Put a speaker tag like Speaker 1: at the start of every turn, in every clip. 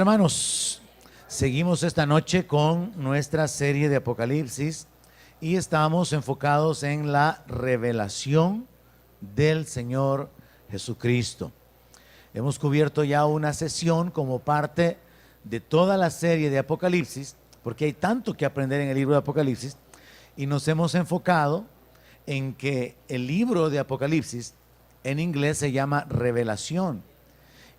Speaker 1: hermanos, seguimos esta noche con nuestra serie de Apocalipsis y estamos enfocados en la revelación del Señor Jesucristo. Hemos cubierto ya una sesión como parte de toda la serie de Apocalipsis, porque hay tanto que aprender en el libro de Apocalipsis, y nos hemos enfocado en que el libro de Apocalipsis en inglés se llama revelación.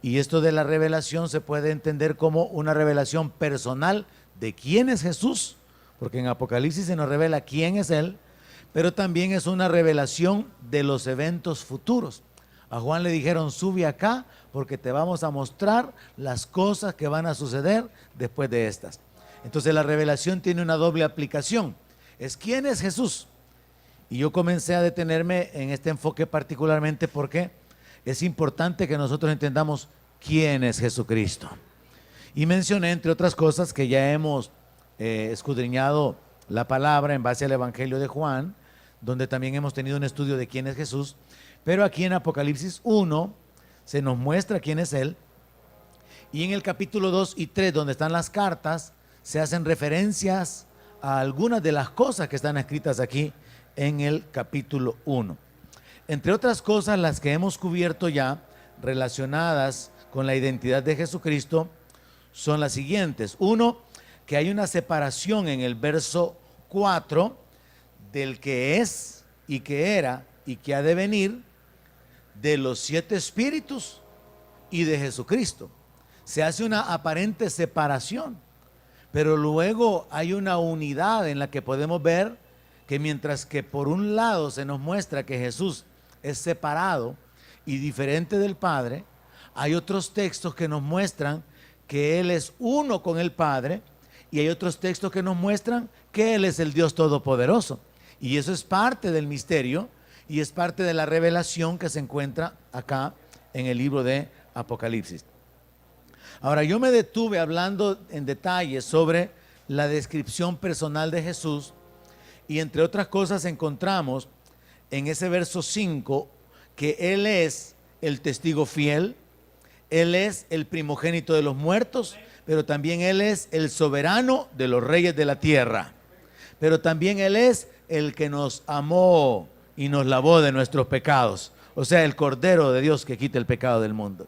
Speaker 1: Y esto de la revelación se puede entender como una revelación personal de quién es Jesús, porque en Apocalipsis se nos revela quién es Él, pero también es una revelación de los eventos futuros. A Juan le dijeron, sube acá porque te vamos a mostrar las cosas que van a suceder después de estas. Entonces la revelación tiene una doble aplicación. Es quién es Jesús. Y yo comencé a detenerme en este enfoque particularmente porque es importante que nosotros entendamos quién es Jesucristo. Y mencioné, entre otras cosas, que ya hemos escudriñado la palabra en base al Evangelio de Juan, donde también hemos tenido un estudio de quién es Jesús. Pero aquí en Apocalipsis 1 se nos muestra quién es Él. Y en el capítulo 2 y 3, donde están las cartas, se hacen referencias a algunas de las cosas que están escritas aquí en el capítulo 1. Entre otras cosas, las que hemos cubierto ya relacionadas con la identidad de Jesucristo son las siguientes. Uno, que hay una separación en el verso 4 del que es y que era y que ha de venir, de los 7 espíritus y de Jesucristo. Se hace una aparente separación, pero luego hay una unidad en la que podemos ver que mientras que por un lado se nos muestra que Jesús es separado y diferente del Padre, hay otros textos que nos muestran que Él es uno con el Padre, y hay otros textos que nos muestran que Él es el Dios Todopoderoso. Y eso es parte del misterio y es parte de la revelación que se encuentra acá en el libro de Apocalipsis. Ahora, yo me detuve hablando en detalle sobre la descripción personal de Jesús, y entre otras cosas encontramos en ese verso 5 que Él es el testigo fiel, Él es el primogénito de los muertos, pero también Él es el soberano de los reyes de la tierra, pero también Él es el que nos amó y nos lavó de nuestros pecados, o sea, el Cordero de Dios que quita el pecado del mundo.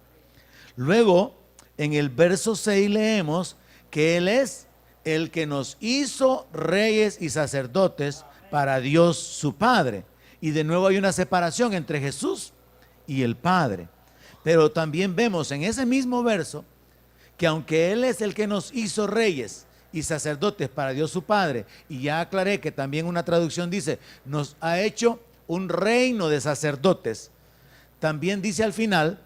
Speaker 1: Luego, en el verso 6 leemos que Él es el que nos hizo reyes y sacerdotes para Dios su Padre. Y de nuevo hay una separación entre Jesús y el Padre. Pero también vemos en ese mismo verso que aunque Él es el que nos hizo reyes y sacerdotes para Dios su Padre, y ya aclaré que también una traducción dice, nos ha hecho un reino de sacerdotes, también dice al final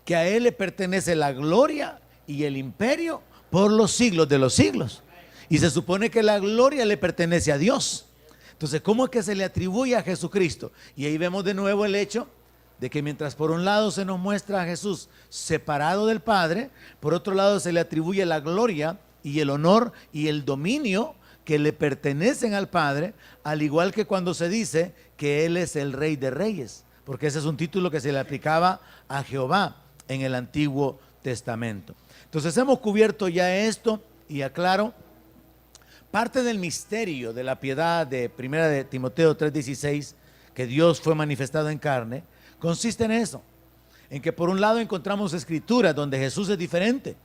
Speaker 1: que a Él le pertenece la gloria y el imperio por los siglos de los siglos. Y se supone que la gloria le pertenece a Dios. Entonces, ¿cómo es que se le atribuye a Jesucristo? Y ahí vemos de nuevo el hecho de que mientras por un lado se nos muestra a Jesús separado del Padre, por otro lado se le atribuye la gloria y el honor y el dominio que le pertenecen al Padre, al igual que cuando se dice que Él es el Rey de Reyes, porque ese es un título que se le aplicaba a Jehová en el Antiguo Testamento. Entonces hemos cubierto ya esto, y aclaro, parte del misterio de la piedad de primera de Timoteo 3:16, que Dios fue manifestado en carne, consiste en eso, en que por un lado encontramos escrituras donde Jesús es diferente,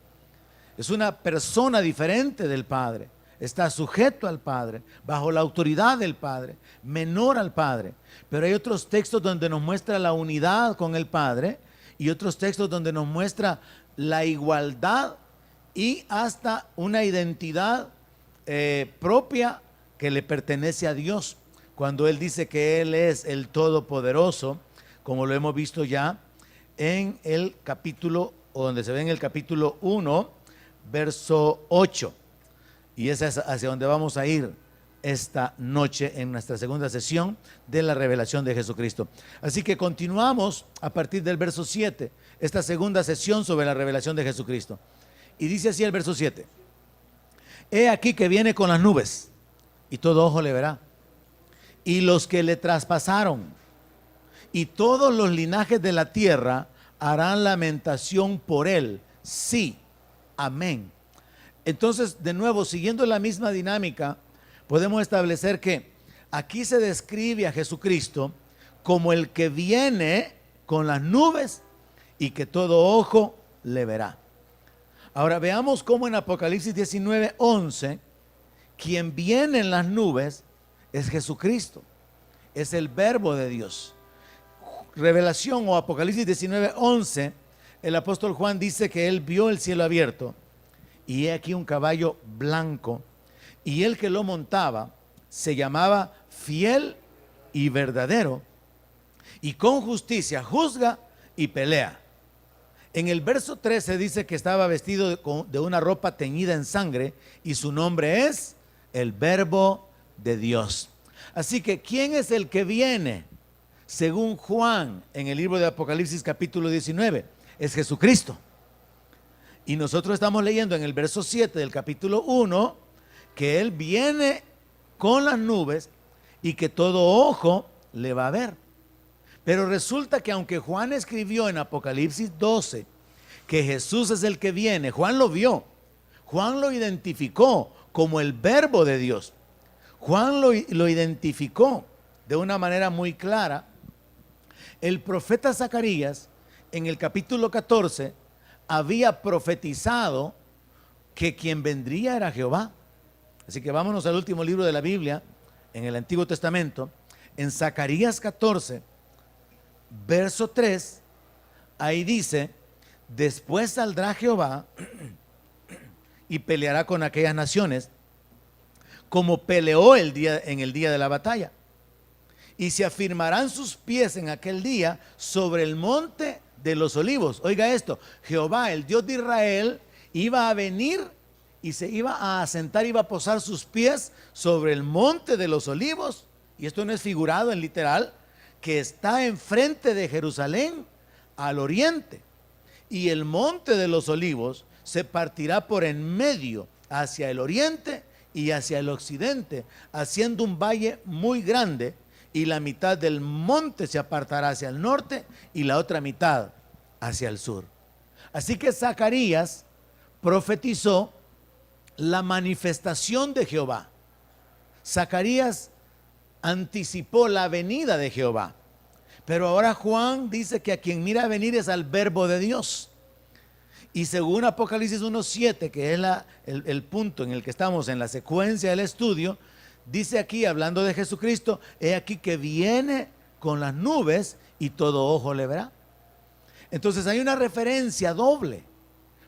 Speaker 1: es una persona diferente del Padre, está sujeto al Padre, bajo la autoridad del Padre, menor al Padre, pero hay otros textos donde nos muestra la unidad con el Padre, y otros textos donde nos muestra la igualdad y hasta una identidad propia que le pertenece a Dios, cuando Él dice que Él es el Todopoderoso, como lo hemos visto ya en el capítulo, o donde se ve en el capítulo 1, verso 8. Y esa es hacia donde vamos a ir esta noche en nuestra segunda sesión de la revelación de Jesucristo. Así que continuamos a partir del verso 7, esta segunda sesión sobre la revelación de Jesucristo. Y dice así el verso 7: He aquí que viene con las nubes, y todo ojo le verá, y los que le traspasaron, y todos los linajes de la tierra harán lamentación por él. Sí, Amén. Entonces, de nuevo, siguiendo la misma dinámica, podemos establecer que aquí se describe a Jesucristo como el que viene con las nubes y que todo ojo le verá. Ahora veamos cómo en Apocalipsis 19:11, quien viene en las nubes es Jesucristo, es el Verbo de Dios. Revelación o Apocalipsis 19:11, el apóstol Juan dice que él vio el cielo abierto y he aquí un caballo blanco, y el que lo montaba se llamaba Fiel y Verdadero, y con justicia juzga y pelea. En el verso 13 dice que estaba vestido de una ropa teñida en sangre, y su nombre es el Verbo de Dios. Así que, ¿quién es el que viene? Según Juan, en el libro de Apocalipsis capítulo 19, es Jesucristo. Y nosotros estamos leyendo en el verso 7 del capítulo 1, que Él viene con las nubes y que todo ojo le va a ver. Pero resulta que aunque Juan escribió en Apocalipsis 12 que Jesús es el que viene, Juan lo vio, Juan lo identificó como el Verbo de Dios. Juan lo identificó de una manera muy clara. El profeta Zacarías en el capítulo 14 había profetizado que quien vendría era Jehová. Así que vámonos al último libro de la Biblia, en el Antiguo Testamento, en Zacarías 14, verso 3, ahí dice: después saldrá Jehová y peleará con aquellas naciones, como peleó en el día de la batalla. Y se afirmarán sus pies en aquel día sobre el monte de los olivos. Oiga esto, Jehová, el Dios de Israel, iba a venir y se iba a asentar, iba a posar sus pies sobre el monte de los olivos. Y esto no es figurado, en literal, que está enfrente de Jerusalén, al oriente. Y el monte de los olivos se partirá por en medio hacia el oriente y hacia el occidente, haciendo un valle muy grande, y la mitad del monte se apartará hacia el norte y la otra mitad hacia el sur. Así que Zacarías profetizó la manifestación de Jehová. Zacarías anticipó la venida de Jehová. Pero ahora Juan dice que a quien mira a venir es al Verbo de Dios. Y según Apocalipsis 1:7, que es el punto en el que estamos en la secuencia del estudio, dice aquí, hablando de Jesucristo: he aquí que viene con las nubes y todo ojo le verá. Entonces hay una referencia doble.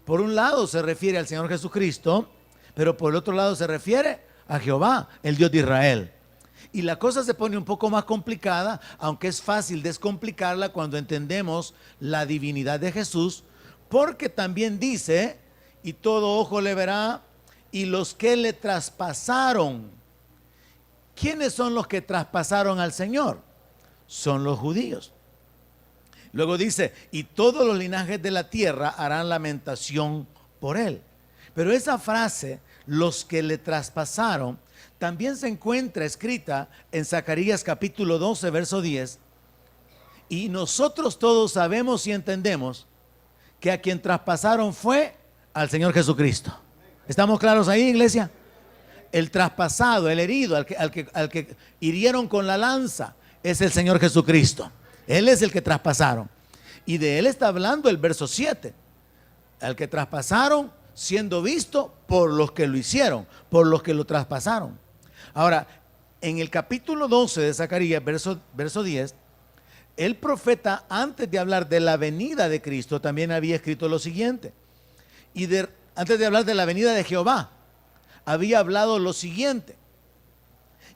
Speaker 1: Por un lado se refiere al Señor Jesucristo, pero por el otro lado se refiere a Jehová, el Dios de Israel. Y la cosa se pone un poco más complicada, aunque es fácil descomplicarla cuando entendemos la divinidad de Jesús, porque también dice: y todo ojo le verá, y los que le traspasaron. ¿Quiénes son los que traspasaron al Señor? Son los judíos. Luego dice: y todos los linajes de la tierra harán lamentación por él. Pero esa frase, los que le traspasaron, también se encuentra escrita en Zacarías capítulo 12, verso 10. Y nosotros todos sabemos y entendemos que a quien traspasaron fue al Señor Jesucristo. ¿Estamos claros ahí, iglesia? El traspasado, el herido, al que hirieron con la lanza, es el Señor Jesucristo. Él es el que traspasaron. Y de él está hablando el verso 7. Al que traspasaron, siendo visto por los que lo hicieron, por los que lo traspasaron. Ahora, en el capítulo 12 de Zacarías, verso 10, el profeta, antes de hablar de la venida de Cristo, también había escrito lo siguiente. Antes de hablar de la venida de Jehová, había hablado lo siguiente: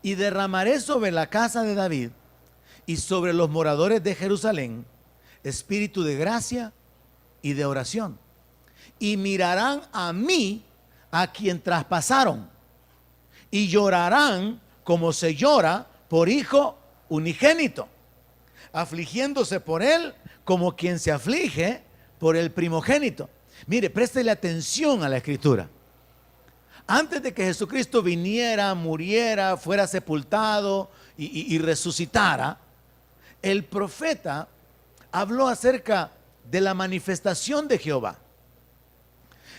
Speaker 1: y derramaré sobre la casa de David y sobre los moradores de Jerusalén espíritu de gracia y de oración, y mirarán a mí, a quien traspasaron, y llorarán como se llora por hijo unigénito, afligiéndose por él como quien se aflige por el primogénito. Mire, préstele atención a la escritura. Antes de que Jesucristo viniera, muriera, fuera sepultado y resucitara, el profeta habló acerca de la manifestación de Jehová.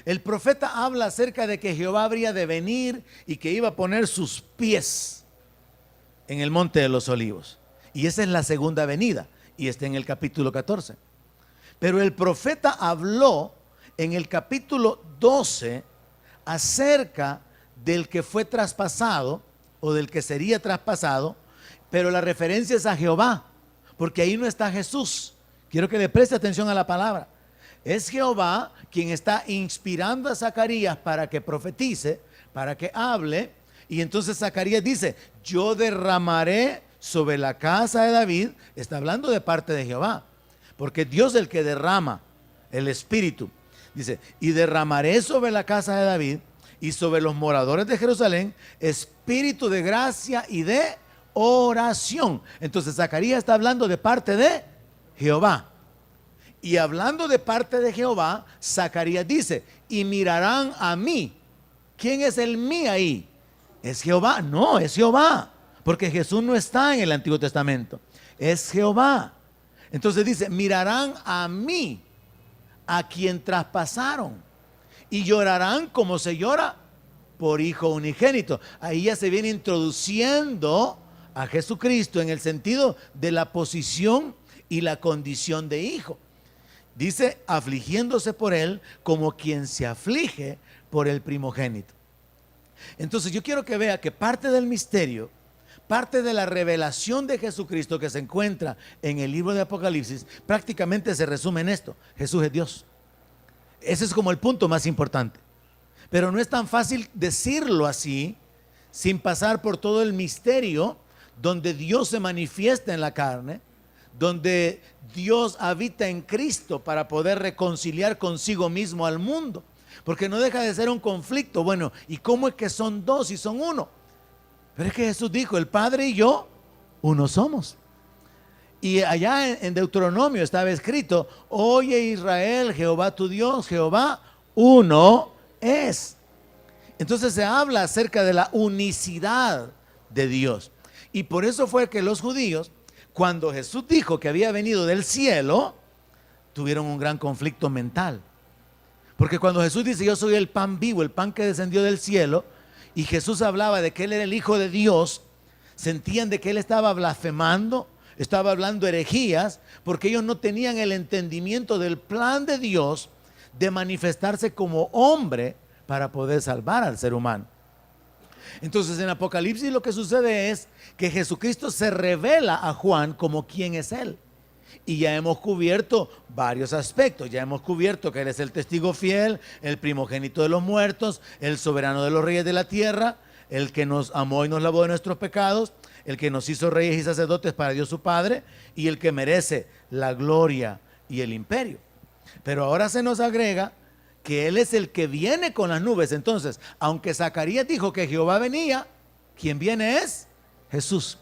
Speaker 1: El profeta habla acerca de que Jehová habría de venir y que iba a poner sus pies en el monte de los olivos. Y esa es la segunda venida y está en el capítulo 14. Pero el profeta habló en el capítulo 12 acerca del que fue traspasado o del que sería traspasado, pero la referencia es a Jehová, porque ahí no está Jesús. Quiero que le preste atención a la palabra. Es Jehová quien está inspirando a Zacarías para que profetice, para que hable. Y entonces Zacarías dice: yo derramaré sobre la casa de David. Está hablando de parte de Jehová, porque Dios es el que derrama el Espíritu. Dice: y derramaré sobre la casa de David y sobre los moradores de Jerusalén espíritu de gracia y de oración. Entonces Zacarías está hablando de parte de Jehová. Y hablando de parte de Jehová, Zacarías dice: y mirarán a mí. ¿Quién es el mí ahí? ¿Es Jehová? No, es Jehová, porque Jesús no está en el Antiguo Testamento, es Jehová. Entonces dice: mirarán a mí, a quien traspasaron, y llorarán como se llora por hijo unigénito. Ahí ya se viene introduciendo a Jesucristo en el sentido de la posición y la condición de hijo. Dice: afligiéndose por él como quien se aflige por el primogénito. Entonces yo quiero que vea que parte del misterio, parte de la revelación de Jesucristo que se encuentra en el libro de Apocalipsis, prácticamente se resume en esto: Jesús es Dios. Ese es como el punto más importante. Pero no es tan fácil decirlo así sin pasar por todo el misterio donde Dios se manifiesta en la carne, donde Dios habita en Cristo para poder reconciliar consigo mismo al mundo. Porque no deja de ser un conflicto. Bueno, ¿y cómo es que son dos y son uno? Pero es que Jesús dijo: el Padre y yo, uno somos. Y allá en Deuteronomio estaba escrito: oye Israel, Jehová tu Dios, Jehová uno es. Entonces se habla acerca de la unicidad de Dios. Y por eso fue que los judíos, cuando Jesús dijo que había venido del cielo, tuvieron un gran conflicto mental. Porque cuando Jesús dice: yo soy el pan vivo, el pan que descendió del cielo, y Jesús hablaba de que Él era el Hijo de Dios, sentían de que Él estaba blasfemando, estaba hablando herejías, porque ellos no tenían el entendimiento del plan de Dios de manifestarse como hombre para poder salvar al ser humano. Entonces en Apocalipsis lo que sucede es que Jesucristo se revela a Juan como quién es Él. Y ya hemos cubierto varios aspectos. Ya hemos cubierto que Él es el testigo fiel, el primogénito de los muertos, el soberano de los reyes de la tierra, el que nos amó y nos lavó de nuestros pecados, el que nos hizo reyes y sacerdotes para Dios su Padre, y el que merece la gloria y el imperio. Pero ahora se nos agrega que Él es el que viene con las nubes. Entonces, aunque Zacarías dijo que Jehová venía, quien viene es Jesús.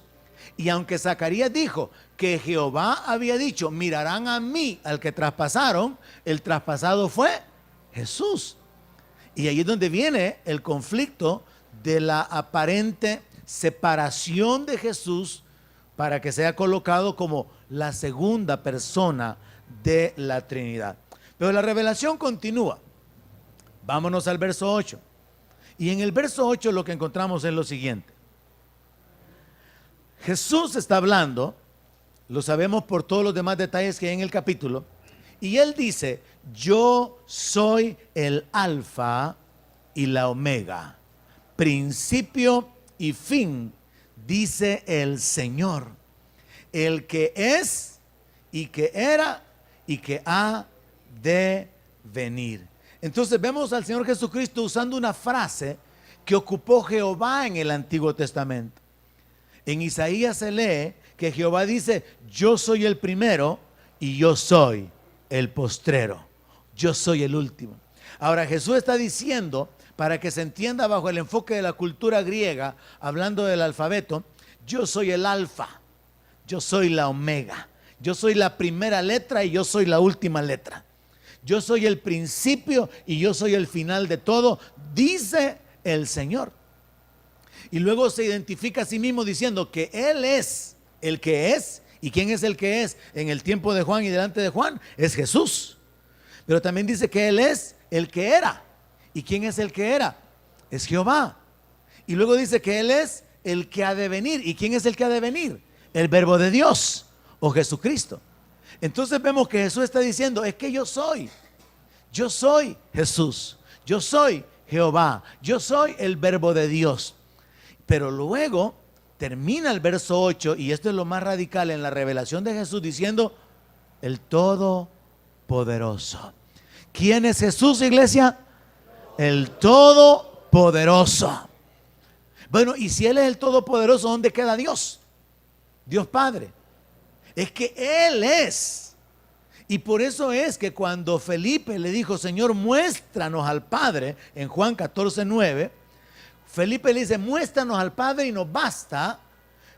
Speaker 1: Y aunque Zacarías dijo que Jehová había dicho: mirarán a mí al que traspasaron, el traspasado fue Jesús. Y ahí es donde viene el conflicto de la aparente separación de Jesús para que sea colocado como la segunda persona de la Trinidad. Pero la revelación continúa. Vámonos al verso 8. Y en el verso 8 lo que encontramos es lo siguiente. Jesús está hablando, lo sabemos por todos los demás detalles que hay en el capítulo, y Él dice: yo soy el alfa y la omega, principio y fin, dice el Señor, el que es y que era y que ha de venir. Entonces vemos al Señor Jesucristo usando una frase que ocupó Jehová en el Antiguo Testamento. En Isaías se lee que Jehová dice: yo soy el primero y yo soy el postrero, yo soy el último. Ahora Jesús está diciendo, para que se entienda bajo el enfoque de la cultura griega, hablando del alfabeto: yo soy el alfa, yo soy la omega, yo soy la primera letra y yo soy la última letra. Yo soy el principio y yo soy el final de todo, dice el Señor. Y luego se identifica a sí mismo diciendo que Él es el que es. ¿Y quién es el que es? En el tiempo de Juan y delante de Juan es Jesús. Pero también dice que Él es el que era. ¿Y quién es el que era? Es Jehová. Y luego dice que Él es el que ha de venir. ¿Y quién es el que ha de venir? El Verbo de Dios o Jesucristo. Entonces vemos que Jesús está diciendo, es que yo soy Jesús, yo soy Jehová, yo soy el Verbo de Dios. Pero luego termina el verso 8, y esto es lo más radical en la revelación de Jesús, diciendo, el Todopoderoso. ¿Quién es Jesús, iglesia? El Todopoderoso. Bueno, y si Él es el Todopoderoso, ¿dónde queda Dios? Dios Padre. Es que Él es. Y por eso es que cuando Felipe le dijo, Señor, muéstranos al Padre, en Juan 14:9, Felipe le dice, muéstranos al Padre y nos basta.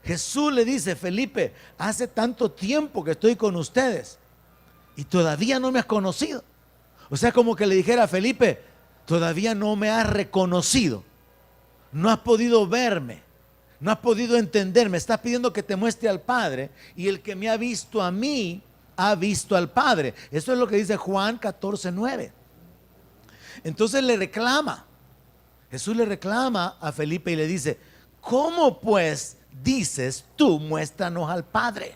Speaker 1: Jesús le dice, Felipe, hace tanto tiempo que estoy con ustedes y todavía no me has conocido. O sea, como que le dijera a Felipe, todavía no me has reconocido, no has podido verme, no has podido entenderme, estás pidiendo que te muestre al Padre, y el que me ha visto a mí, ha visto al Padre. Eso es lo que dice Juan 14:9. Entonces Jesús le reclama a Felipe y le dice, ¿cómo pues dices tú, muéstranos al Padre?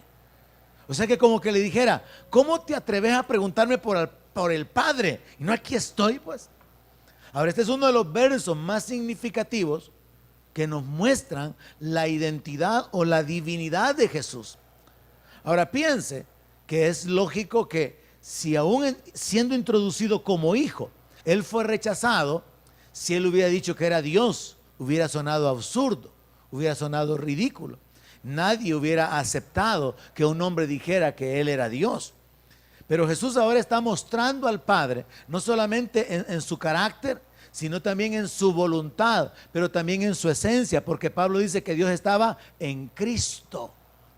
Speaker 1: O sea, que como que le dijera, ¿cómo te atreves a preguntarme por el Padre? Y no, aquí estoy pues. Ahora, este es uno de los versos más significativos que nos muestran la identidad o la divinidad de Jesús. Ahora piense que es lógico que si aún siendo introducido como hijo, Él fue rechazado, si Él hubiera dicho que era Dios, hubiera sonado absurdo, hubiera sonado ridículo. Nadie hubiera aceptado que un hombre dijera que Él era Dios. Pero Jesús ahora está mostrando al Padre, no solamente en su carácter, sino también en su voluntad, pero también en su esencia, porque Pablo dice que Dios estaba en Cristo,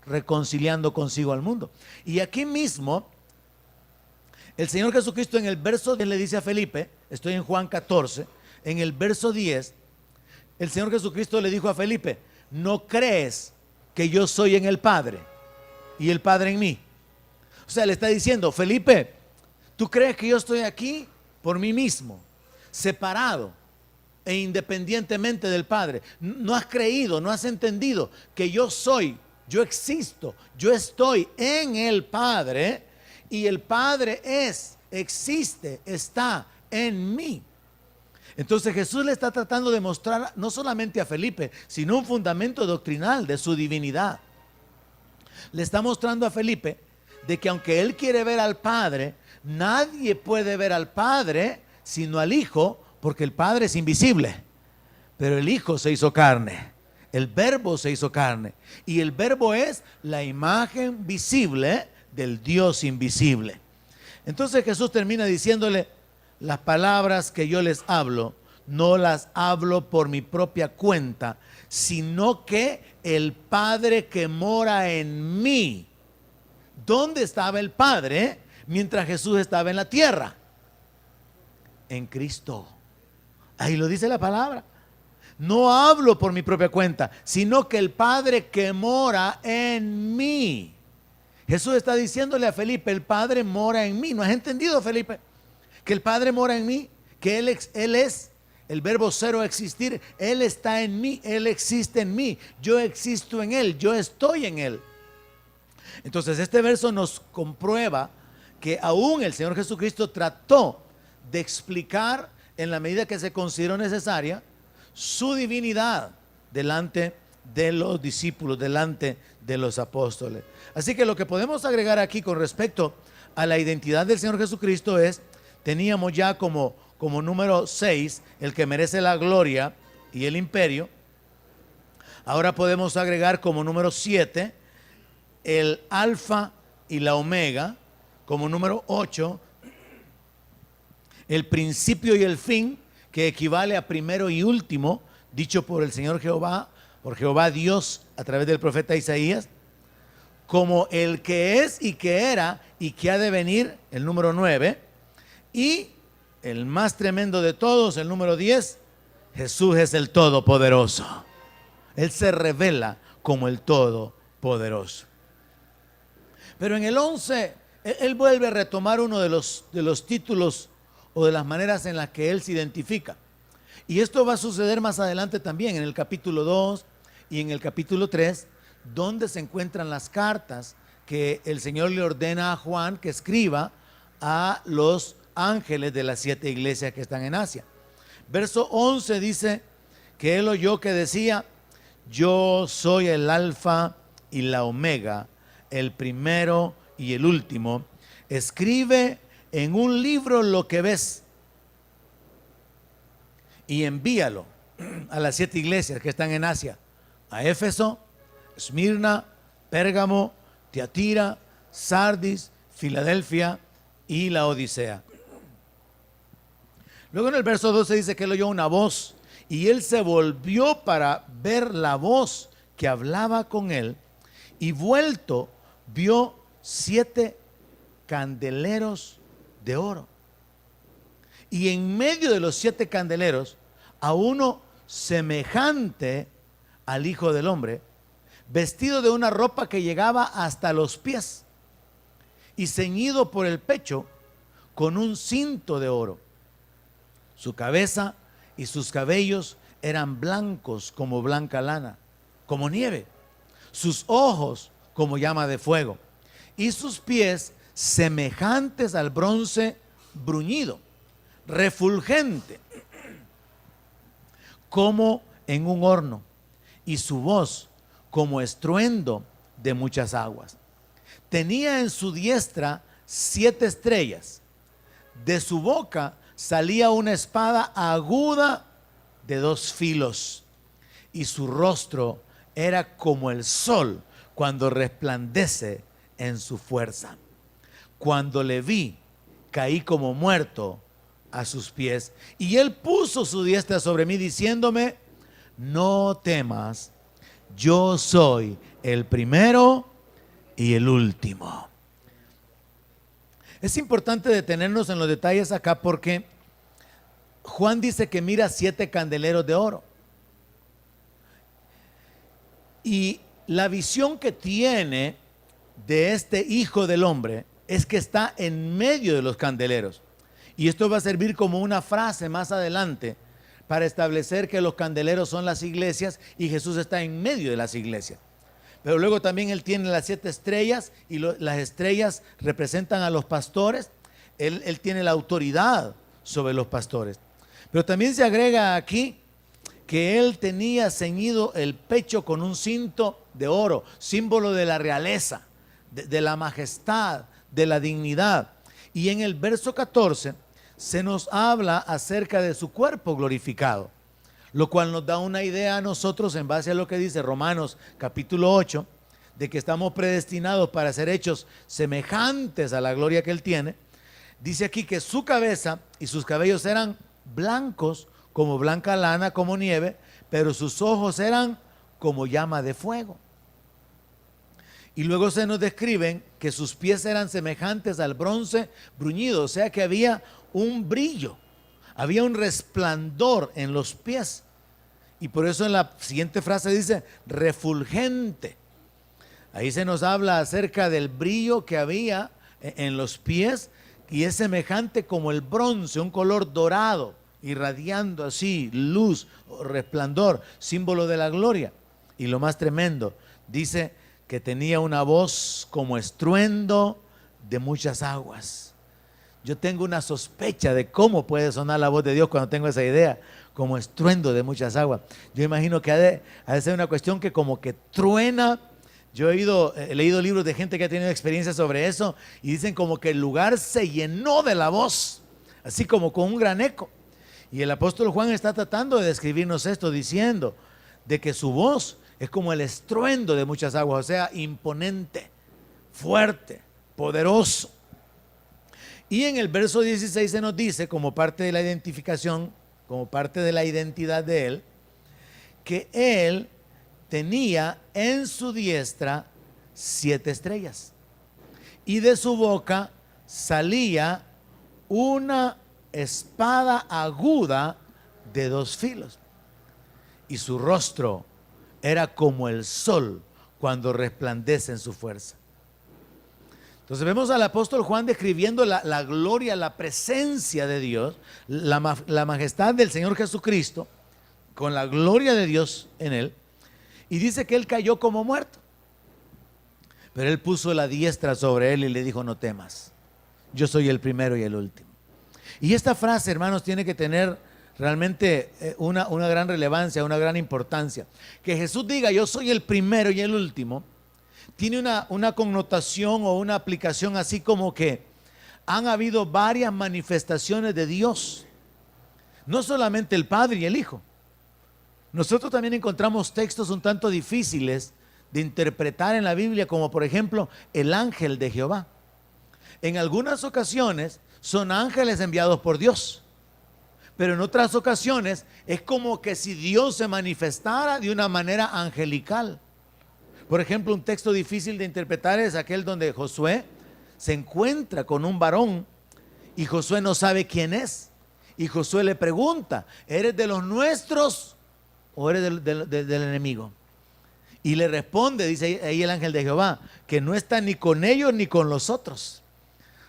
Speaker 1: reconciliando consigo al mundo. Y aquí mismo, el Señor Jesucristo en el verso 10 le dice a Felipe, estoy en Juan 14, en el verso 10, el Señor Jesucristo le dijo a Felipe, ¿no crees que yo soy en el Padre y el Padre en mí? O sea, le está diciendo, Felipe, ¿tú crees que yo estoy aquí por mí mismo, separado e independientemente del Padre? No has creído, no has entendido que yo soy, yo existo, yo estoy en el Padre, y el Padre existe, está en mí. Entonces Jesús le está tratando de mostrar no solamente a Felipe, sino un fundamento doctrinal de su divinidad. Le está mostrando a Felipe de que aunque él quiere ver al Padre, nadie puede ver al Padre sino al Hijo, porque el Padre es invisible, pero el Hijo se hizo carne, el Verbo se hizo carne, y el Verbo es la imagen visible del Dios invisible. Entonces Jesús termina diciéndole, las palabras que yo les hablo, no las hablo por mi propia cuenta, sino que el Padre que mora en mí. ¿Dónde estaba el Padre mientras Jesús estaba en la tierra? En Cristo. Ahí lo dice la palabra. No hablo por mi propia cuenta, sino que el Padre que mora en mí. Jesús está diciéndole a Felipe, el Padre mora en mí. ¿No has entendido, Felipe? Que el Padre mora en mí, que Él es el verbo cero existir. Él está en mí, Él existe en mí, yo existo en Él, yo estoy en Él. Entonces este verso nos comprueba que aún el Señor Jesucristo trató de explicar en la medida que se consideró necesaria su divinidad delante de los discípulos, delante de los apóstoles. Así que lo que podemos agregar aquí con respecto a la identidad del Señor Jesucristo es, teníamos ya como número 6 el que merece la gloria y el imperio. Ahora podemos agregar como número 7 el alfa y la omega. Como número 8 el principio y el fin, que equivale a primero y último, dicho por el Señor Jehová, por Jehová Dios a través del profeta Isaías. Como el que es y que era y que ha de venir, el número 9. Y el más tremendo de todos, el número 10, Jesús es el Todopoderoso. Él se revela como el Todopoderoso. Pero en el 11, él vuelve a retomar uno de los títulos o de las maneras en las que Él se identifica. Y esto va a suceder más adelante también en el capítulo 2 y en el capítulo 3, donde se encuentran las cartas que el Señor le ordena a Juan que escriba a los ángeles de las 7 iglesias que están en Asia. Verso 11 dice que él oyó que decía: yo soy el alfa y la omega, el primero y el último. Escribe en un libro lo que ves y envíalo a las 7 iglesias que están en Asia: a Éfeso, Esmirna, Pérgamo, Tiatira, Sardis, Filadelfia y la Odisea. Luego en el verso 12 dice que él oyó una voz y él se volvió para ver la voz que hablaba con él, y vuelto vio 7 candeleros de oro, y en medio de los 7 candeleros a uno semejante al Hijo del Hombre, vestido de una ropa que llegaba hasta los pies y ceñido por el pecho con un cinto de oro. Su cabeza y sus cabellos eran blancos como blanca lana, como nieve. Sus ojos como llama de fuego, y sus pies semejantes al bronce bruñido, refulgente como en un horno, y su voz como estruendo de muchas aguas. Tenía en su diestra 7 estrellas. De su boca salía una espada aguda de 2 filos, y su rostro era como el sol cuando resplandece en su fuerza. Cuando le vi, caí como muerto a sus pies, y él puso su diestra sobre mí diciéndome: no temas, yo soy el primero y el último. Es importante detenernos en los detalles acá, porque Juan dice que mira 7 candeleros de oro. Y la visión que tiene de este Hijo del Hombre es que está en medio de los candeleros. Y esto va a servir como una frase más adelante para establecer que los candeleros son las iglesias y Jesús está en medio de las iglesias. Pero luego también él tiene las 7 estrellas, y las estrellas representan a los pastores. Él tiene la autoridad sobre los pastores. Pero también se agrega aquí que él tenía ceñido el pecho con un cinto de oro, símbolo de la realeza, de la majestad, de la dignidad. Y en el verso 14 se nos habla acerca de su cuerpo glorificado, lo cual nos da una idea a nosotros, en base a lo que dice Romanos capítulo 8, de que estamos predestinados para ser hechos semejantes a la gloria que él tiene. Dice aquí que su cabeza y sus cabellos eran blancos como blanca lana, como nieve, pero sus ojos eran como llama de fuego. Y luego se nos describen que sus pies eran semejantes al bronce bruñido, o sea que había un brillo, había un resplandor en los pies. Y por eso en la siguiente frase dice refulgente. Ahí se nos habla acerca del brillo que había en los pies, y es semejante como el bronce, un color dorado, irradiando así luz, resplandor, símbolo de la gloria. Y lo más tremendo, dice que tenía una voz como estruendo de muchas aguas. Yo tengo una sospecha de cómo puede sonar la voz de Dios cuando tengo esa idea, como estruendo de muchas aguas. Yo imagino que ha de ser una cuestión que como que truena. Yo he leído libros de gente que ha tenido experiencia sobre eso, y dicen como que el lugar se llenó de la voz, así como con un gran eco. Y el apóstol Juan está tratando de describirnos esto, diciendo de que su voz es como el estruendo de muchas aguas, o sea, imponente, fuerte, poderoso. Y en el verso 16 se nos dice, como parte de la identificación, como parte de la identidad de él, que él tenía en su diestra 7 estrellas, y de su boca salía una espada aguda de 2 filos, y su rostro era como el sol cuando resplandece en su fuerza. Entonces vemos al apóstol Juan describiendo la gloria, la presencia de Dios, la majestad del Señor Jesucristo, con la gloria de Dios en él, y dice que él cayó como muerto. Pero él puso la diestra sobre él y le dijo: no temas, yo soy el primero y el último. Y esta frase, hermanos, tiene que tener realmente una gran relevancia, una gran importancia. Que Jesús diga: yo soy el primero y el último, tiene una connotación o una aplicación así como que han habido varias manifestaciones de Dios, no solamente el Padre y el Hijo. Nosotros también encontramos textos un tanto difíciles de interpretar en la Biblia, como por ejemplo el ángel de Jehová. En algunas ocasiones son ángeles enviados por Dios, pero en otras ocasiones es como que si Dios se manifestara de una manera angelical. Por ejemplo, un texto difícil de interpretar es aquel donde Josué se encuentra con un varón y Josué no sabe quién es. Y Josué le pregunta: ¿eres de los nuestros o eres del enemigo? Y le responde, dice ahí el ángel de Jehová, que no está ni con ellos ni con los otros.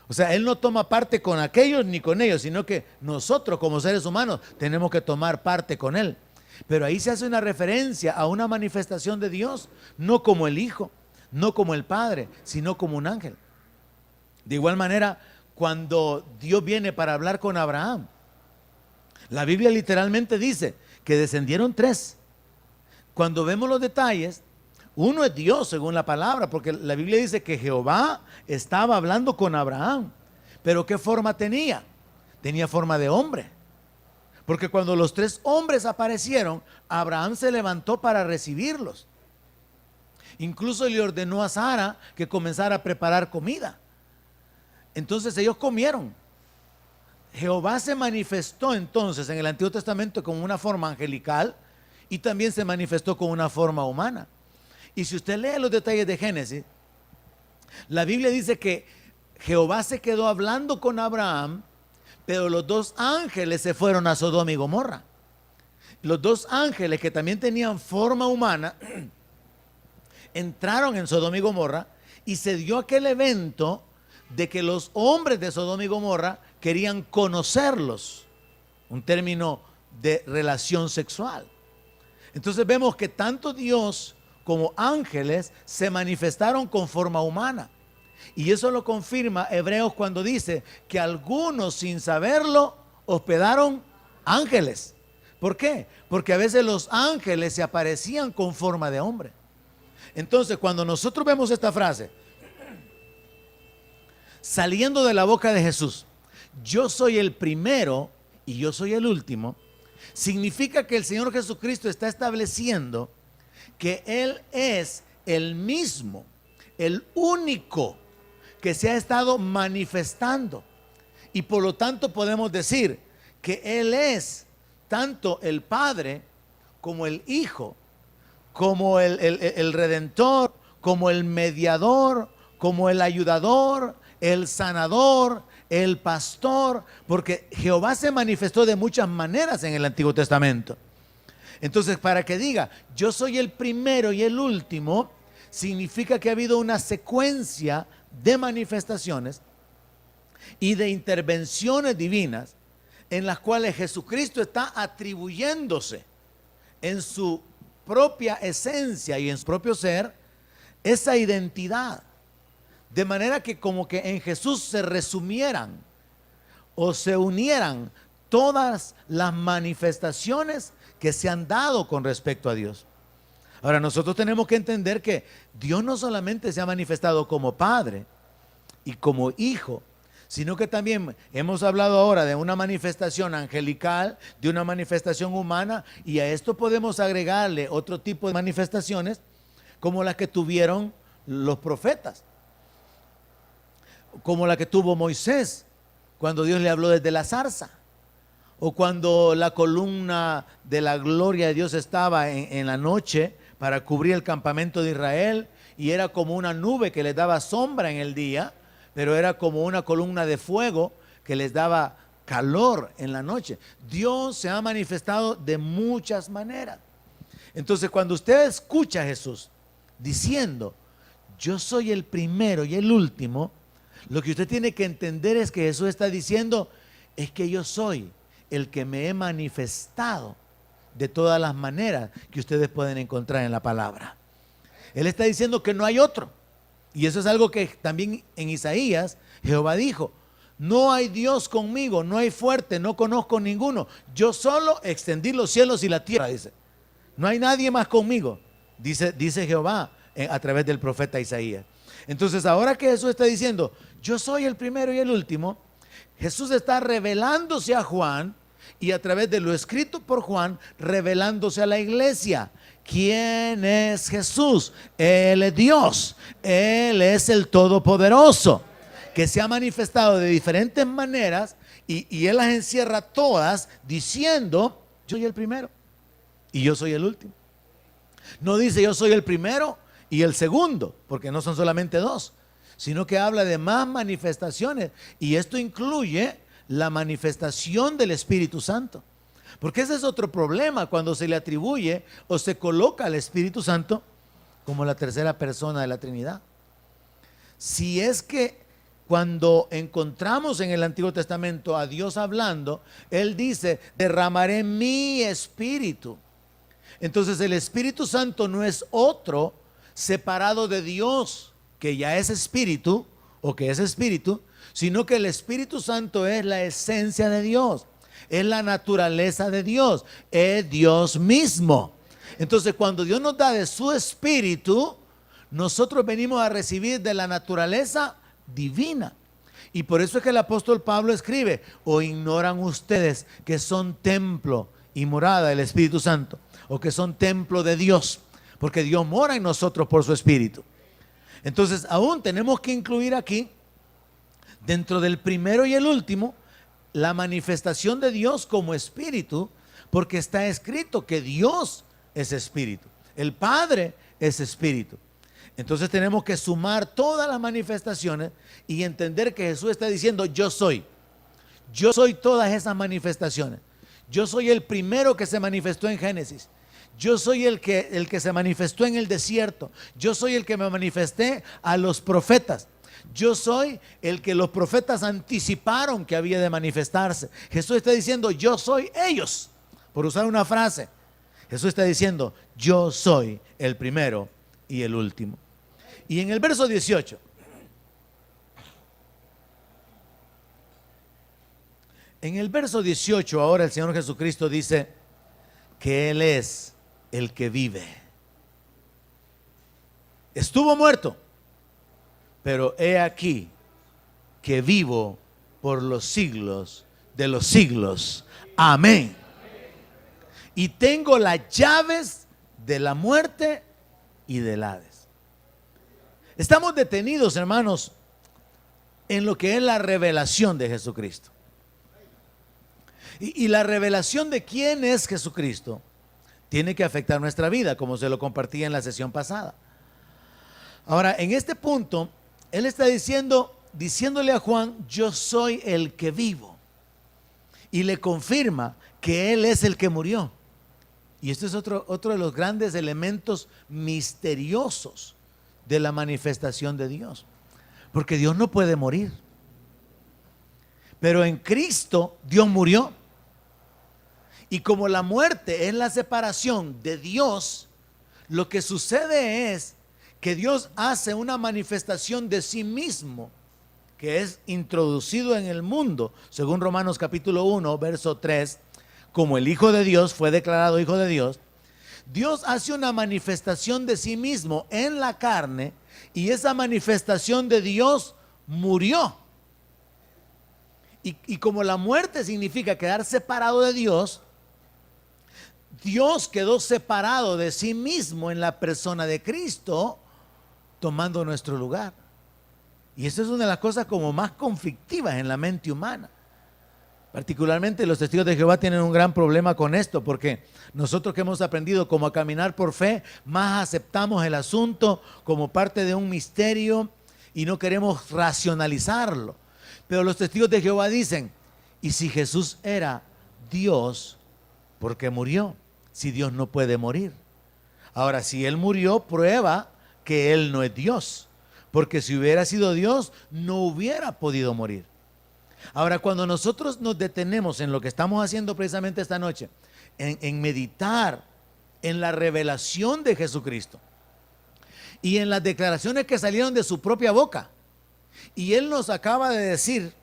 Speaker 1: O sea, él no toma parte con aquellos ni con ellos, sino que nosotros como seres humanos tenemos que tomar parte con él. Pero ahí se hace una referencia a una manifestación de Dios, no como el Hijo, no como el Padre, sino como un ángel. De igual manera, cuando Dios viene para hablar con Abraham, la Biblia literalmente dice que descendieron tres. Cuando vemos los detalles, uno es Dios según la palabra, porque la Biblia dice que Jehová estaba hablando con Abraham. Pero ¿qué forma tenía? Tenía forma de hombre. Porque cuando los tres hombres aparecieron, Abraham se levantó para recibirlos. Incluso le ordenó a Sara que comenzara a preparar comida. Entonces ellos comieron. Jehová se manifestó entonces en el Antiguo Testamento con una forma angelical y también se manifestó con una forma humana. Y si usted lee los detalles de Génesis, la Biblia dice que Jehová se quedó hablando con Abraham, pero los dos ángeles se fueron a Sodoma y Gomorra. Los dos ángeles, que también tenían forma humana, entraron en Sodoma y Gomorra, y se dio aquel evento de que los hombres de Sodoma y Gomorra querían conocerlos, un término de relación sexual. Entonces vemos que tanto Dios como ángeles se manifestaron con forma humana. Y eso lo confirma Hebreos cuando dice que algunos, sin saberlo, hospedaron ángeles. ¿Por qué? Porque a veces los ángeles se aparecían con forma de hombre. Entonces, cuando nosotros vemos esta frase saliendo de la boca de Jesús: yo soy el primero y yo soy el último, significa que el Señor Jesucristo está estableciendo que Él es el mismo, el único que se ha estado manifestando. Y por lo tanto podemos decir que Él es tanto el Padre como el Hijo, como el Redentor, como el Mediador, como el Ayudador, el Sanador, el Pastor, porque Jehová se manifestó de muchas maneras en el Antiguo Testamento. Entonces, para que diga yo soy el primero y el último, significa que ha habido una secuencia de manifestaciones y de intervenciones divinas en las cuales Jesucristo está atribuyéndose en su propia esencia y en su propio ser esa identidad, de manera que como que en Jesús se resumieran o se unieran todas las manifestaciones que se han dado con respecto a Dios. Ahora, nosotros tenemos que entender que Dios no solamente se ha manifestado como Padre y como Hijo, sino que también hemos hablado ahora de una manifestación angelical, de una manifestación humana, y a esto podemos agregarle otro tipo de manifestaciones como las que tuvieron los profetas, como la que tuvo Moisés cuando Dios le habló desde la zarza, o cuando la columna de la gloria de Dios estaba en la noche para cubrir el campamento de Israel, y era como una nube que les daba sombra en el día, pero era como una columna de fuego que les daba calor en la noche. Dios se ha manifestado de muchas maneras. Entonces, cuando usted escucha a Jesús diciendo yo soy el primero y el último, Lo que usted tiene que entender es que Jesús está diciendo, es que yo soy el que me he manifestado de todas las maneras que ustedes pueden encontrar en la palabra. Él está diciendo que no hay otro. Y eso es algo que también en Isaías Jehová dijo, no hay Dios conmigo, no hay fuerte, no conozco ninguno. Yo solo extendí los cielos y la tierra, dice. No hay nadie más conmigo, dice Jehová a través del profeta Isaías. Entonces ahora que Jesús está diciendo, yo soy el primero y el último, Jesús está revelándose a Juan y a través de lo escrito por Juan, revelándose a la iglesia. ¿Quién es Jesús? Él es Dios, Él es el Todopoderoso, que se ha manifestado de diferentes maneras y Él las encierra todas diciendo, yo soy el primero y yo soy el último. No dice yo soy el primero y el segundo, porque no son solamente dos, sino que habla de más manifestaciones, y esto incluye la manifestación del Espíritu Santo, porque ese es otro problema cuando se le atribuye o se coloca al Espíritu Santo como la tercera persona de la Trinidad. Si es que cuando encontramos en el Antiguo Testamento a Dios hablando, Él dice, derramaré mi espíritu. Entonces el Espíritu Santo no es otro separado de Dios, que ya es espíritu o que es espíritu, sino que el Espíritu Santo es la esencia de Dios, es la naturaleza de Dios, es Dios mismo. Entonces cuando Dios nos da de su espíritu, nosotros venimos a recibir de la naturaleza divina. Y por eso es que el apóstol Pablo escribe, o ignoran ustedes que son templo y morada del Espíritu Santo, o que son templo de Dios, porque Dios mora en nosotros por su Espíritu. Entonces aún tenemos que incluir aquí, dentro del primero y el último, la manifestación de Dios como Espíritu, porque está escrito que Dios es Espíritu, el Padre es Espíritu. Entonces tenemos que sumar todas las manifestaciones y entender que Jesús está diciendo, yo soy todas esas manifestaciones. Yo soy el primero que se manifestó en Génesis. Yo soy el que se manifestó en el desierto. Yo soy el que me manifesté a los profetas. Yo soy el que los profetas anticiparon que había de manifestarse. Jesús está diciendo, yo soy ellos. Por usar una frase, Jesús está diciendo, yo soy el primero y el último. Y en el verso 18, ahora el Señor Jesucristo dice que Él es el que vive. Estuvo muerto, pero he aquí que vivo por los siglos de los siglos. Amén. Y tengo las llaves de la muerte y del Hades. Estamos detenidos, hermanos, en lo que es la revelación de Jesucristo. Y la revelación de quién es Jesucristo tiene que afectar nuestra vida, como se lo compartí en la sesión pasada. Ahora, en este punto, Él está diciéndole a Juan, yo soy el que vivo. Y le confirma que Él es el que murió. Y esto es otro de los grandes elementos misteriosos de la manifestación de Dios. Porque Dios no puede morir. Pero en Cristo Dios murió. Y como la muerte es la separación de Dios, lo que sucede es que Dios hace una manifestación de sí mismo, que es introducido en el mundo, según Romanos capítulo 1, verso 3, como el Hijo de Dios fue declarado Hijo de Dios. Dios hace una manifestación de sí mismo en la carne, y esa manifestación de Dios murió. Y como la muerte significa quedar separado de Dios, Dios quedó separado de sí mismo en la persona de Cristo, tomando nuestro lugar. Y eso es una de las cosas como más conflictivas en la mente humana. Particularmente los testigos de Jehová tienen un gran problema con esto, porque nosotros que hemos aprendido como a caminar por fe, más aceptamos el asunto como parte de un misterio y no queremos racionalizarlo. Pero los testigos de Jehová dicen, ¿y si Jesús era Dios, por qué murió? Si Dios no puede morir. Ahora, si Él murió, prueba que Él no es Dios, porque si hubiera sido Dios, no hubiera podido morir. Ahora, cuando nosotros nos detenemos en lo que estamos haciendo precisamente esta noche, en meditar en la revelación de Jesucristo y en las declaraciones que salieron de su propia boca, y Él nos acaba de decir,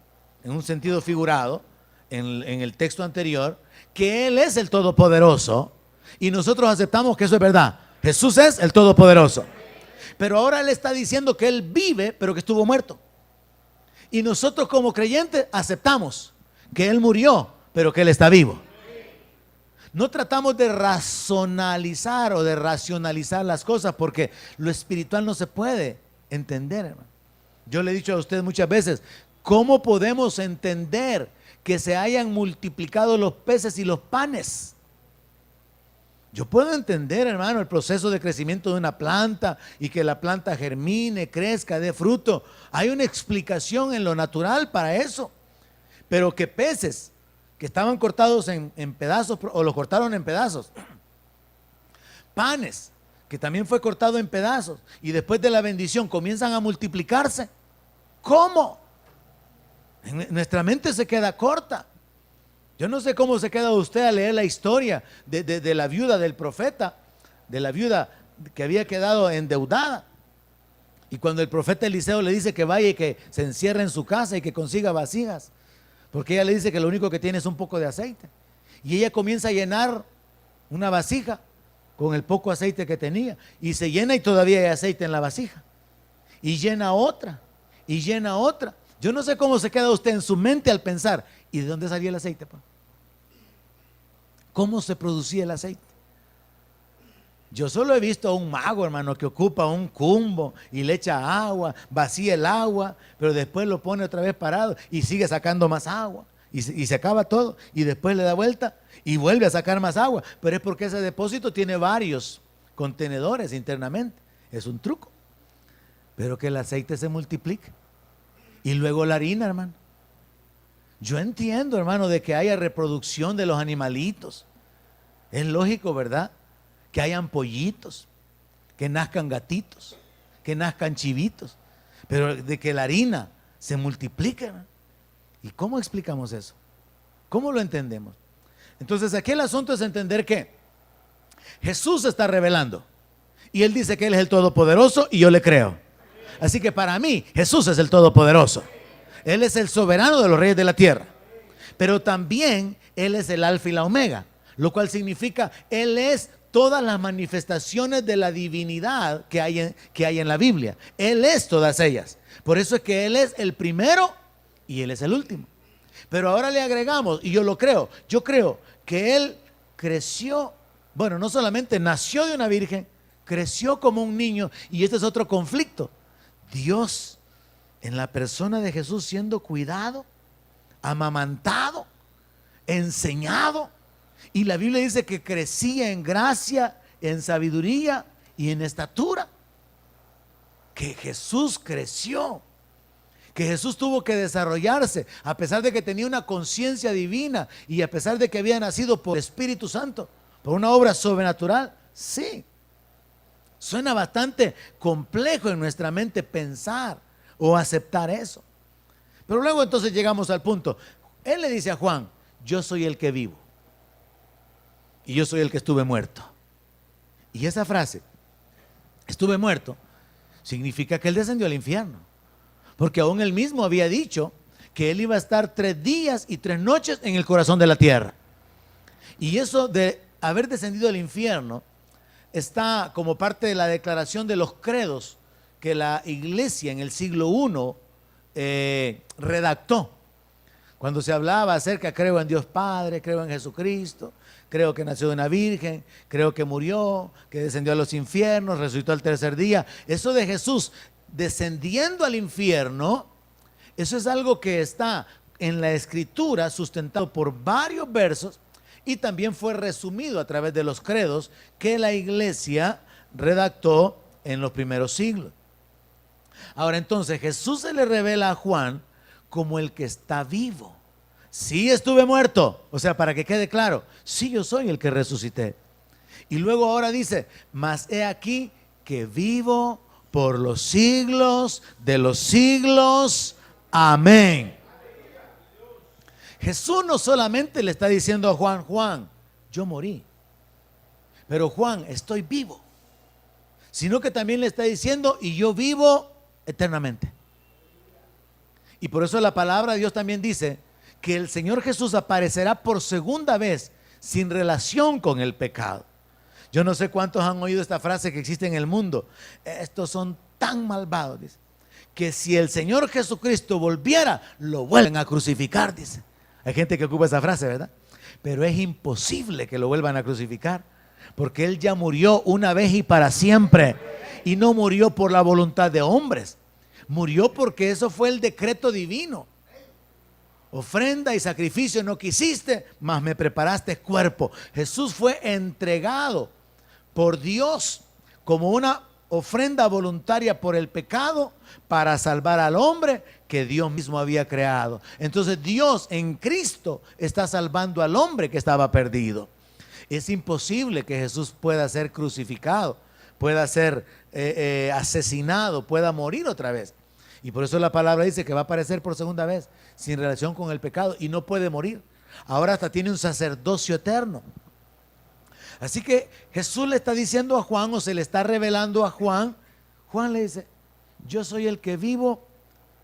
Speaker 1: en un sentido figurado, en el texto anterior, que Él es el Todopoderoso, y nosotros aceptamos que eso es verdad. Jesús es el Todopoderoso. Pero ahora Él está diciendo que Él vive, pero que estuvo muerto. Y nosotros como creyentes aceptamos que Él murió, pero que Él está vivo. No tratamos de racionalizar o de racionalizar las cosas, porque lo espiritual no se puede entender, hermano. Yo le he dicho a usted muchas veces, ¿cómo podemos entender que se hayan multiplicado los peces y los panes? Yo puedo entender, hermano, el proceso de crecimiento de una planta y que la planta germine, crezca, dé fruto. Hay una explicación en lo natural para eso. Pero que peces que estaban cortados en pedazos, o los cortaron en pedazos, panes que también fue cortado en pedazos, y después de la bendición comienzan a multiplicarse. ¿Cómo? Nuestra mente se queda corta. Yo no sé cómo se queda usted a leer la historia de la viuda del profeta, de la viuda que había quedado endeudada. Y cuando el profeta Eliseo le dice que vaya y que se encierre en su casa y que consiga vasijas, porque ella le dice que lo único que tiene es un poco de aceite. Y ella comienza a llenar una vasija con el poco aceite que tenía, y se llena y todavía hay aceite en la vasija. Y llena otra, y llena otra. Yo no sé cómo se queda usted en su mente al pensar, ¿y de dónde salía el aceite, pa? ¿Cómo se producía el aceite? Yo solo he visto a un mago, hermano, que ocupa un cumbo y le echa agua, vacía el agua, pero después lo pone otra vez parado y sigue sacando más agua, y se acaba todo, y después le da vuelta y vuelve a sacar más agua. Pero es porque ese depósito tiene varios contenedores internamente. Es un truco. Pero que el aceite se multiplique. Y luego la harina, hermano. Yo entiendo, hermano, de que haya reproducción de los animalitos. Es lógico, ¿verdad? Que hayan pollitos, que nazcan gatitos, que nazcan chivitos. Pero de que la harina se multiplique, hermano. ¿Y cómo explicamos eso? ¿Cómo lo entendemos? Entonces aquí el asunto es entender que Jesús se está revelando. Y Él dice que Él es el Todopoderoso, y yo le creo. Así que para mí Jesús es el Todopoderoso. Él es el soberano de los reyes de la tierra. Pero también Él es el Alfa y la Omega, lo cual significa Él es todas las manifestaciones de la divinidad que hay en la Biblia. Él es todas ellas. Por eso es que Él es el primero y Él es el último. Pero ahora le agregamos, y yo lo creo, yo creo que Él creció, bueno, no solamente nació de una virgen, creció como un niño. Y este es otro conflicto. Dios en la persona de Jesús siendo cuidado, amamantado, enseñado. Y la Biblia dice que crecía en gracia, en sabiduría y en estatura. Que Jesús creció, que Jesús tuvo que desarrollarse, a pesar de que tenía una conciencia divina y a pesar de que había nacido por Espíritu Santo, por una obra sobrenatural. Sí, suena bastante complejo en nuestra mente pensar o aceptar eso. Pero luego entonces llegamos al punto. Él le dice a Juan: yo soy el que vivo y yo soy el que estuve muerto. Y esa frase, estuve muerto, significa que Él descendió al infierno, porque aún Él mismo había dicho que Él iba a estar 3 días y 3 noches en el corazón de la tierra. Y eso de haber descendido al infierno está como parte de la declaración de los credos que la iglesia en el siglo I redactó. Cuando se hablaba acerca, creo en Dios Padre, creo en Jesucristo, creo que nació de una virgen, creo que murió, que descendió a los infiernos, resucitó al 3er día. Eso de Jesús descendiendo al infierno, eso es algo que está en la Escritura, sustentado por varios versos, y también fue resumido a través de los credos que la iglesia redactó en los primeros siglos. Ahora entonces Jesús se le revela a Juan como el que está vivo. Sí, estuve muerto, o sea, para que quede claro, sí, yo soy el que resucité. Y luego ahora dice: mas he aquí que vivo por los siglos de los siglos. Amén. Jesús no solamente le está diciendo a Juan: Juan, yo morí, pero Juan, estoy vivo, sino que también le está diciendo: y yo vivo eternamente. Y por eso la palabra de Dios también dice que el Señor Jesús aparecerá por segunda vez sin relación con el pecado. Yo no sé cuántos han oído esta frase que existe en el mundo: estos son tan malvados, dice, que si el Señor Jesucristo volviera, lo vuelven a crucificar, dice. Hay gente que ocupa esa frase, ¿verdad? Pero es imposible que lo vuelvan a crucificar, porque Él ya murió una vez y para siempre. Y no murió por la voluntad de hombres, murió porque eso fue el decreto divino. Ofrenda y sacrificio no quisiste, mas me preparaste cuerpo. Jesús fue entregado por Dios como una ofrenda voluntaria por el pecado, para salvar al hombre que Dios mismo había creado. Entonces Dios en Cristo está salvando al hombre que estaba perdido. Es imposible que Jesús pueda ser crucificado, pueda ser asesinado, pueda morir otra vez. Y por eso la palabra dice que va a aparecer por segunda vez sin relación con el pecado, y no puede morir. Ahora hasta tiene un sacerdocio eterno. Así que Jesús le está diciendo a Juan, o se le está revelando a Juan. Juan le dice: yo soy el que vivo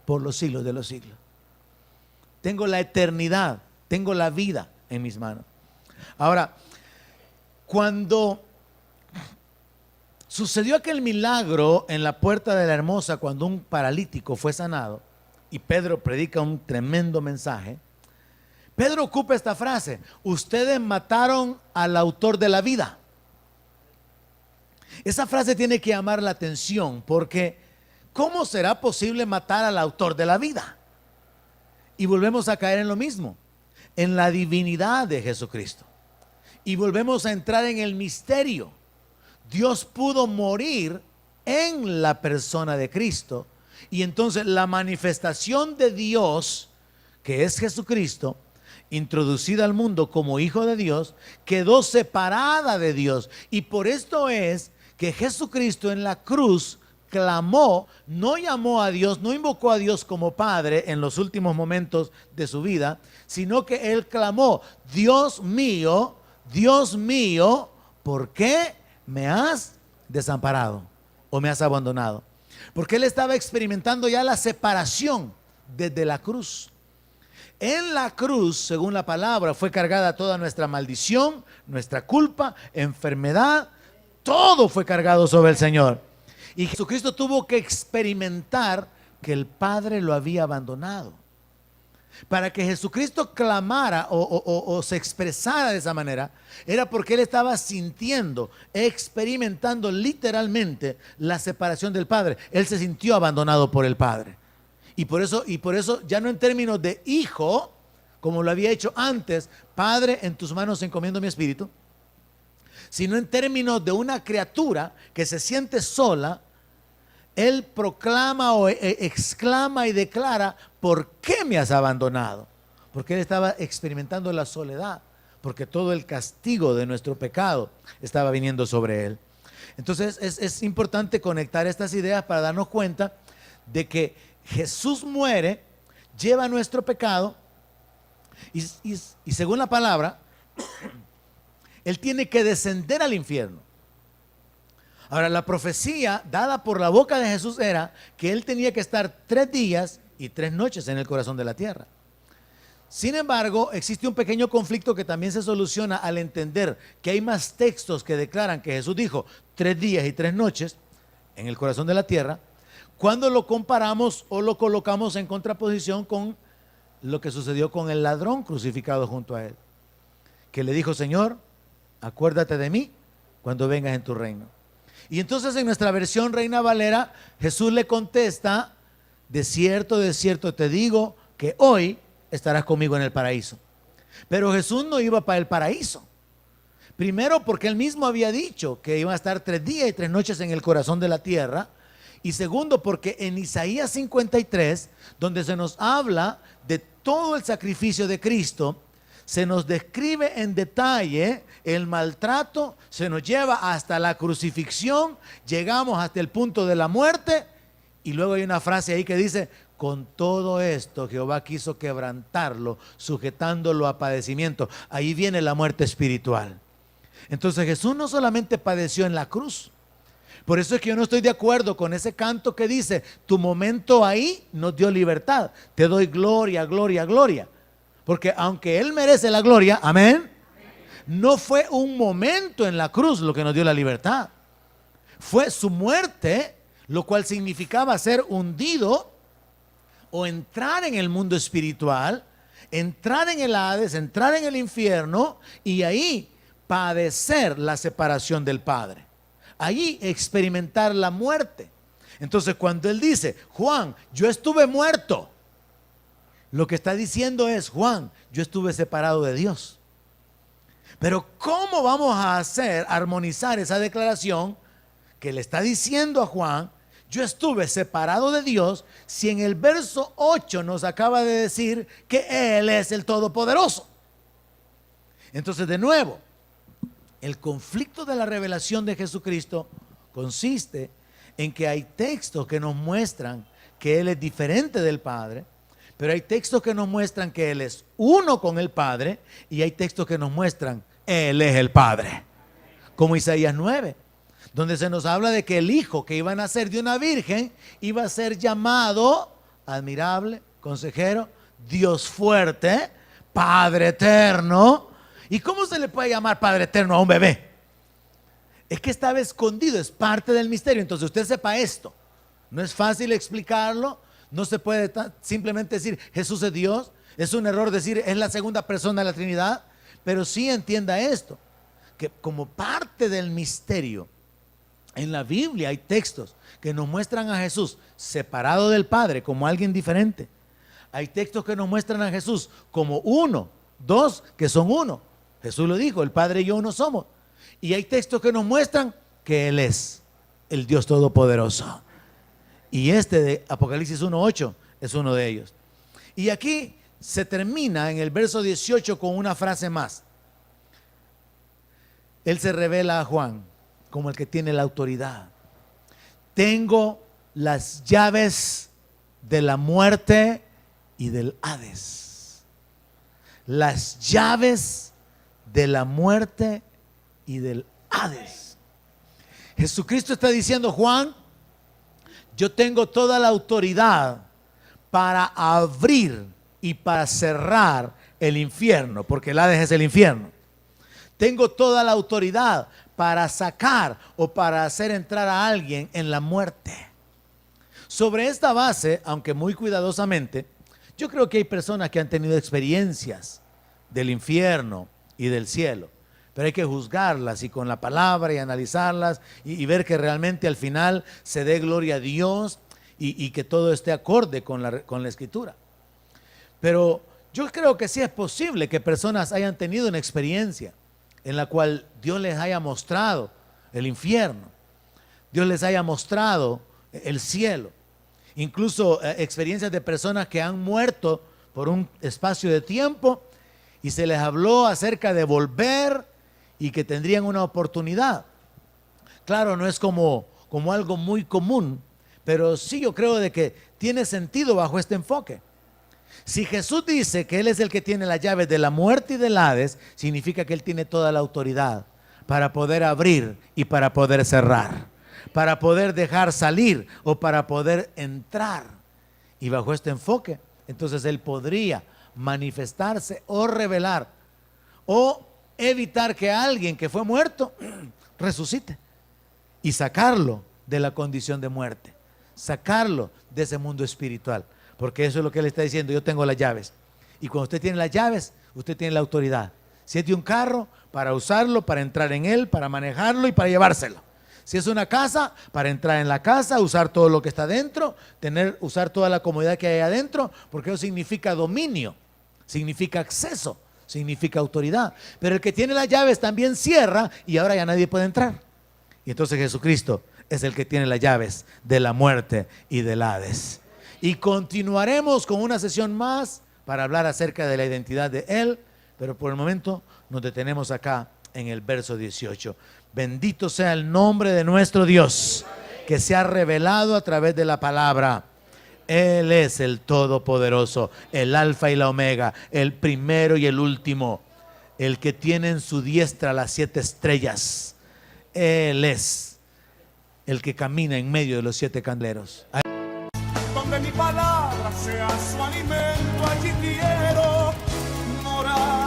Speaker 1: por los siglos de los siglos. Tengo la eternidad, tengo la vida en mis manos. Ahora, cuando sucedió aquel milagro en la puerta de la Hermosa, cuando un paralítico fue sanado, y Pedro predica un tremendo mensaje, Pedro ocupa esta frase: ustedes mataron al autor de la vida. Esa frase tiene que llamar la atención, porque ¿cómo será posible matar al autor de la vida? Y volvemos a caer en lo mismo, en la divinidad de Jesucristo. Y volvemos a entrar en el misterio. Dios pudo morir en la persona de Cristo, y entonces la manifestación de Dios, que es Jesucristo, introducida al mundo como hijo de Dios, quedó separada de Dios. Y por esto es que Jesucristo en la cruz clamó, no llamó a Dios, no invocó a Dios como Padre en los últimos momentos de su vida, sino que Él clamó: Dios mío, ¿por qué me has desamparado o me has abandonado? Porque Él estaba experimentando ya la separación desde la cruz. En la cruz, según la palabra, fue cargada toda nuestra maldición, nuestra culpa, enfermedad, todo fue cargado sobre el Señor. Y Jesucristo tuvo que experimentar que el Padre lo había abandonado. Para que Jesucristo clamara o se expresara de esa manera, era porque Él estaba sintiendo, experimentando literalmente la separación del Padre. Él se sintió abandonado por el Padre. Y por eso ya no en términos de hijo, como lo había hecho antes: Padre, en tus manos encomiendo mi espíritu, sino en términos de una criatura que se siente sola. Él proclama o exclama y declara: ¿por qué me has abandonado? Porque Él estaba experimentando la soledad, porque todo el castigo de nuestro pecado estaba viniendo sobre Él. Entonces es importante conectar estas ideas para darnos cuenta de que Jesús muere, lleva nuestro pecado, y según la palabra, Él tiene que descender al infierno. Ahora, la profecía dada por la boca de Jesús era que Él tenía que estar 3 días y 3 noches en el corazón de la tierra. Sin embargo, existe un pequeño conflicto que también se soluciona al entender que hay más textos que declaran que Jesús dijo 3 días y 3 noches en el corazón de la tierra, cuando lo comparamos o lo colocamos en contraposición con lo que sucedió con el ladrón crucificado junto a Él, que le dijo: Señor, acuérdate de mí cuando vengas en tu reino. Y entonces en nuestra versión Reina Valera, Jesús le contesta: de cierto te digo que hoy estarás conmigo en el paraíso. Pero Jesús no iba para el paraíso. Primero, porque Él mismo había dicho que iba a estar 3 días y 3 noches en el corazón de la tierra. Y segundo, porque en Isaías 53, donde se nos habla de todo el sacrificio de Cristo, se nos describe en detalle el maltrato, se nos lleva hasta la crucifixión, llegamos hasta el punto de la muerte, y luego hay una frase ahí que dice: con todo esto Jehová quiso quebrantarlo, sujetándolo a padecimiento. Ahí viene la muerte espiritual. Entonces Jesús no solamente padeció en la cruz. Por eso es que yo no estoy de acuerdo con ese canto que dice: tu momento ahí nos dio libertad, te doy gloria, gloria, gloria. Porque aunque Él merece la gloria, amén, no fue un momento en la cruz lo que nos dio la libertad. Fue su muerte, lo cual significaba ser hundido o entrar en el mundo espiritual, entrar en el Hades, entrar en el infierno, y ahí padecer la separación del Padre. Allí experimentar la muerte. Entonces cuando Él dice: Juan, yo estuve muerto, lo que está diciendo es: Juan, yo estuve separado de Dios. Pero ¿cómo vamos a armonizar esa declaración que le está diciendo a Juan: yo estuve separado de Dios, si en el verso 8 nos acaba de decir que Él es el Todopoderoso? Entonces, de nuevo, el conflicto de la revelación de Jesucristo consiste en que hay textos que nos muestran que Él es diferente del Padre, pero hay textos que nos muestran que Él es uno con el Padre, y hay textos que nos muestran Él es el Padre, como Isaías 9, donde se nos habla de que el Hijo que iba a nacer de una virgen iba a ser llamado admirable, consejero, Dios fuerte, Padre eterno. ¿Y cómo se le puede llamar Padre eterno a un bebé? Es que estaba escondido, es parte del misterio. Entonces usted sepa esto. No es fácil explicarlo. No se puede simplemente decir Jesús es Dios. Es un error decir es la segunda persona de la Trinidad. Pero sí entienda esto, que como parte del misterio, en la Biblia hay textos que nos muestran a Jesús separado del Padre como alguien diferente. Hay textos que nos muestran a Jesús como uno, dos que son uno. Jesús lo dijo: el Padre y yo uno somos. Y hay textos que nos muestran que Él es el Dios Todopoderoso. Y este de Apocalipsis 1:8 es uno de ellos. Y aquí se termina en el verso 18 con una frase más. Él se revela a Juan como el que tiene la autoridad. Tengo las llaves de la muerte y del Hades. Las llaves de la muerte y del Hades. Jesucristo está diciendo: Juan, yo tengo toda la autoridad para abrir y para cerrar el infierno, porque el Hades es el infierno. Tengo toda la autoridad para sacar o para hacer entrar a alguien en la muerte. Sobre esta base, aunque muy cuidadosamente, yo creo que hay personas que han tenido experiencias del infierno y del cielo, pero hay que juzgarlas y con la palabra y analizarlas y ver que realmente al final se dé gloria a Dios y que todo esté acorde con la Escritura. Pero yo creo que sí es posible que personas hayan tenido una experiencia en la cual Dios les haya mostrado el infierno, Dios les haya mostrado el cielo, incluso experiencias de personas que han muerto por un espacio de tiempo y se les habló acerca de volver y que tendrían una oportunidad. Claro, no es como algo muy común, pero sí yo creo de que tiene sentido bajo este enfoque. Si Jesús dice que Él es el que tiene las llaves de la muerte y del Hades, significa que Él tiene toda la autoridad para poder abrir y para poder cerrar, para poder dejar salir o para poder entrar. Y bajo este enfoque, entonces Él podría manifestarse o revelar o evitar que alguien que fue muerto resucite y sacarlo de la condición de muerte, sacarlo de ese mundo espiritual. Porque eso es lo que Él está diciendo: yo tengo las llaves. Y cuando usted tiene las llaves, usted tiene la autoridad. Si es de un carro, para usarlo, para entrar en él, para manejarlo y para llevárselo. Si es una casa, para entrar en la casa, usar todo lo que está dentro, usar toda la comodidad que hay adentro, porque eso significa dominio, significa acceso, significa autoridad. Pero el que tiene las llaves también cierra y ahora ya nadie puede entrar. Y entonces Jesucristo es el que tiene las llaves de la muerte y del Hades. Y continuaremos con una sesión más para hablar acerca de la identidad de Él Pero por el momento nos detenemos acá en el verso 18. Bendito sea el nombre de nuestro Dios, que se ha revelado a través de la palabra. Él es el Todopoderoso, el Alfa y la Omega, el primero y el último, el que tiene en su diestra las 7 estrellas. Él es el que camina en medio de los 7 candeleros.
Speaker 2: Donde mi palabra sea su alimento, allí quiero morar.